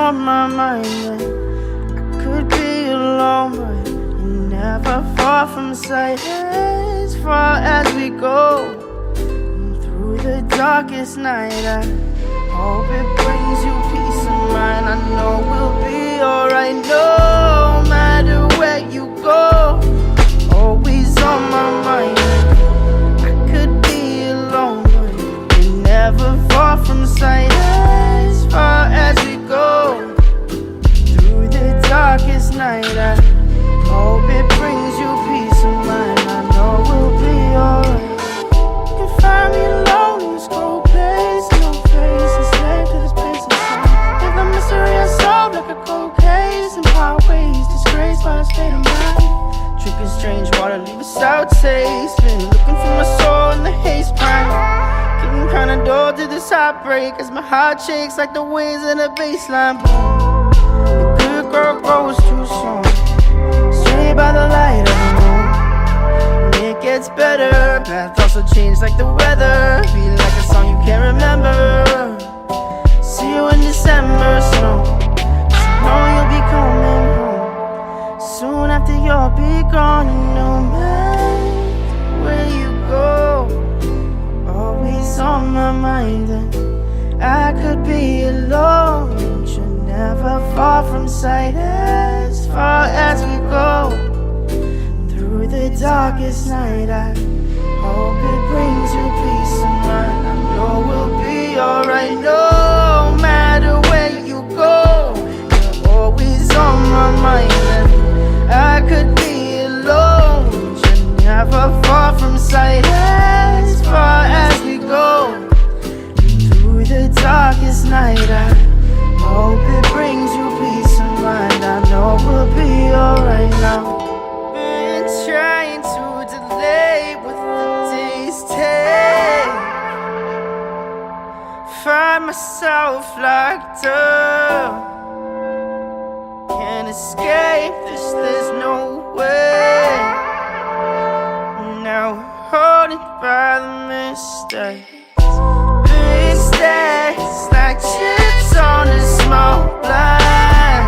on my mind that I could be alone, but you're never far from sight. As far as we go, and through the darkest night, I hope it brings you peace of mind. I know we'll be alright, no matter where you go. Always on my mind. I could be alone, but you're never far from sight. As far as we go, through the darkest night, I hope it brings you peace of mind. I know we'll be alright. You can find me alone in this cold place, no face, a slave to this place of time. If the mystery is solved like a cold case, and highways disgraced by a state of mind. Drinking strange water, leave a sour taste. Been looking for my soul in the haze prime. Getting kinda dull to this heartbreak as my heart shakes like the waves in a baseline. Boom. The good girl grows too soon, straight by the light of the moon. And it gets better, path also changed like the weather. Feel like a song you can't remember. See you in December snow, so know you'll be coming home soon after you'll be gone. And no matter where you go, always on my mind. And I could be alone, but you're never far from sight. As far as we go, through the darkest night, I hope it brings you peace of mind. I know we'll be alright, no matter where you go. You're always on my mind. And I could be alone, but you're never far from sight. As far as we go, through the darkest night, I hope it brings you peace of mind. I know we'll be alright now. Been trying to delay what the days take. Find myself locked up, can't escape this, there's no way. Now haunted by the mistakes. Big stacks like chips on a small blind.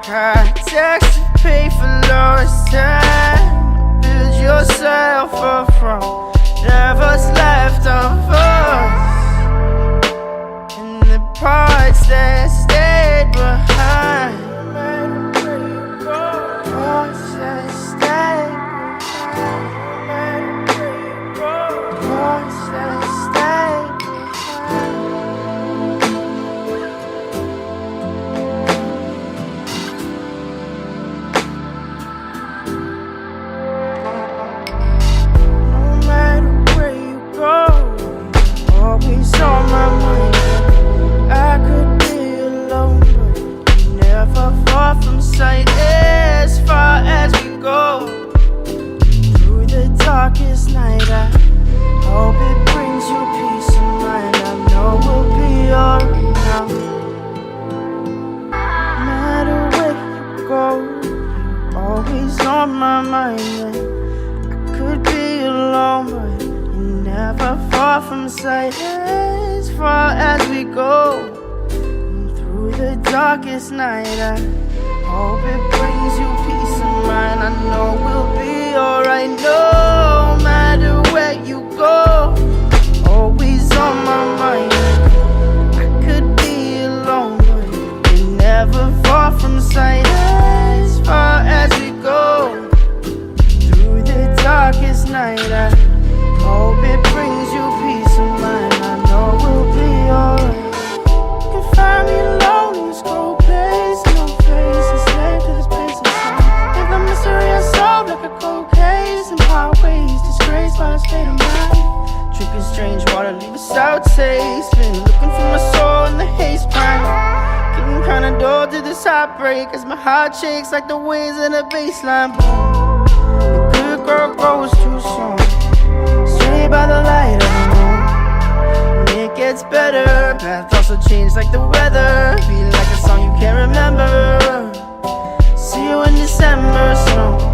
High tax to pay for lost time. Build yourself up from whatever's left of us, and the parts that stayed behind. Parts that stayed behind. Parts that stayed behind. No matter where you go, always on my mind. I could be alone, but you're never far from sight. As far as we go, through the darkest night, I hope it brings you peace of mind. I know we'll be alright now. No matter where you go, you're always on my mind. I could be alone, but you're never far from sight. As far as we go, and through the darkest night, I hope it brings you peace of mind. I know we'll be alright, no matter where you go. Always on my mind. I could be alone, but you're never far from sight. As far as we go, through the darkest night, I hope it brings you peace of mind. I know we'll be alright. You can find me alone in this cold place, no face, a slave to this place of time. If the mystery is solved like a cold case, and highways disgraced by a state of mind. Drinking strange water, leave a sour taste. Been looking for my soul in the haze prime. Getting kinda dull to this heartbreak as my heart shakes like the waves in a baseline. Boom. The good girl grows too soon, straight by the light of the moon. And it gets better, path also changed like the weather. Feel like a song you can't remember. See you in December snow, so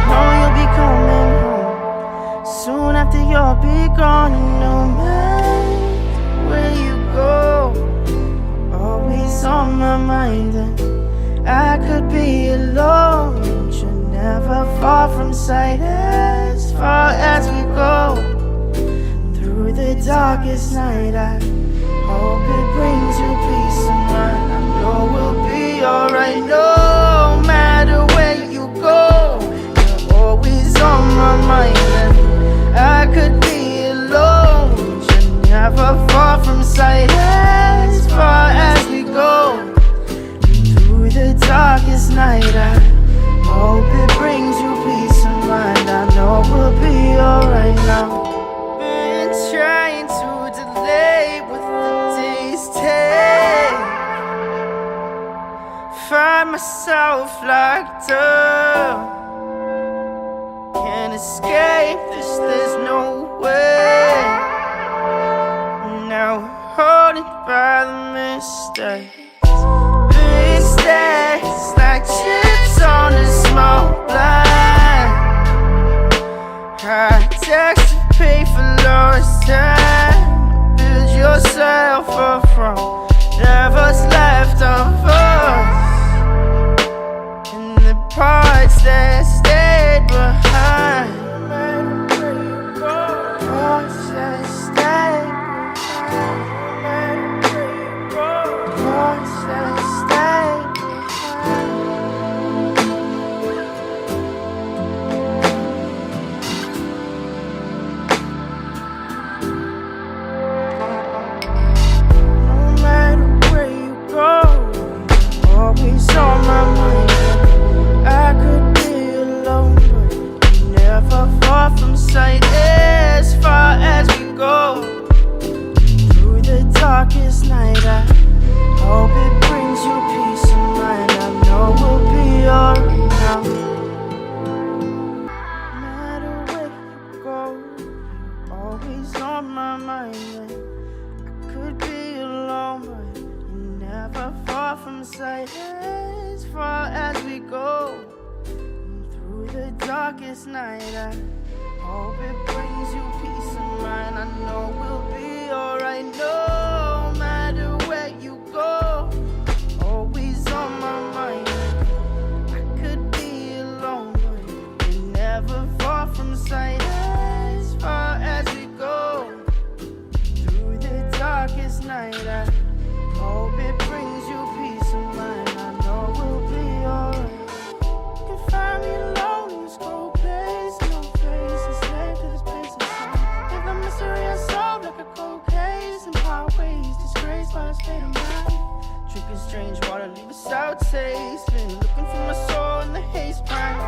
know you'll be coming home soon after you'll be gone. And no matter where you go, always darkest night, I hope it brings you peace of mind. I know we'll be alright no matter where you go. You're always on my mind, and I could be alone, but you're never far from sight. As far as we go through the darkest night, I hope it brings you peace of mind. I know we'll be alright now. Been trying to delay what the days take. Find myself locked up. Can't escape this, there's no way. Now haunted by the mistakes. Big stacks like chips on a small blind. High tax to pay for lost time. Build yourself up from whatever's left of us, and the parts that stayed behind. Parts that stayed behind. Parts that stayed behind. No matter where you go, always on my mind. I could be alone, but never far from sight. As far as we go through the darkest night, I hope it brings you peace of mind. I know we'll be alright now. No matter where you go, you're always on my mind. I could be alone, but you're never far from sight. As far as we go through the darkest night, I hope it brings you peace of mind. I know we'll be alright no matter where you go. Always on my mind. I could be alone, but you're never far from sight. As far as we go through the darkest night, I hope it brings you peace of mind. I know we'll be alright. You can find me alone in this cold place, no face, a slave to this place of sound. If the mystery unsolved like a cold case, and highways disgraced by a state of mind. Drinking strange water, leave a sour taste. Been looking for my soul in the haze pine.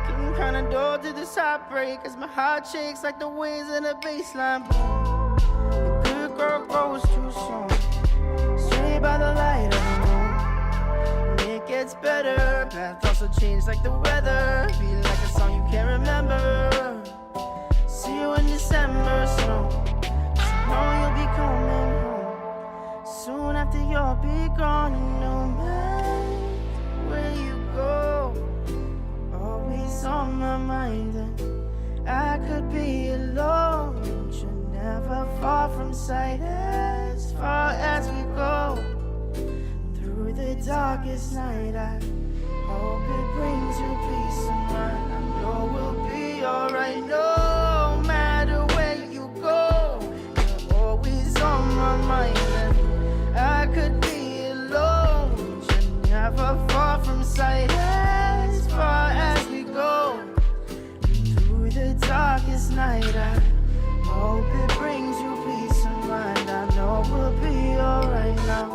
Getting kinda dull to this heartbreak as my heart shakes like the waves in a baseline boom. The good girl grows too soon, straight by the light of the moon. And it gets better, paths also change like the weather. Feel like a song you can't remember. See you in December snow, 'cause I know you'll be coming home soon after you'll be gone. And no matter where you go, always on my mind. And I could be alone, but you're never far from sight. As far as we go through the darkest night, I hope it brings you peace of mind. I know we'll be alright no matter where you go. You're always on my mind, and I could be alone, but you're never far from sight. As far as we go through the darkest night, I hope it brings you peace of mind. I know we'll be alright now.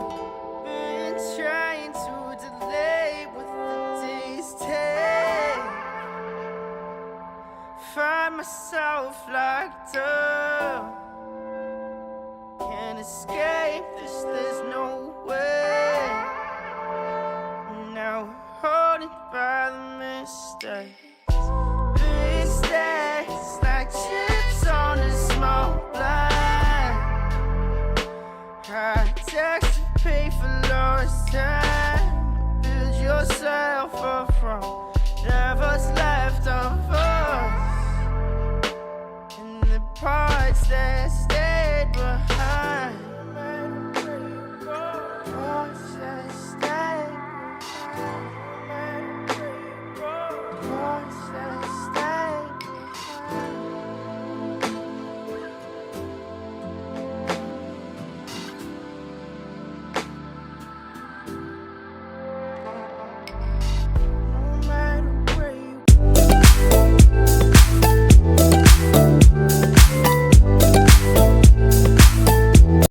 Been trying to delay what the days take. Find myself locked up. Can't escape this, there's no way. Now haunted by the mistakes. Big stacks like chips on a small blind. High tax to pay for lost time. Build yourself up from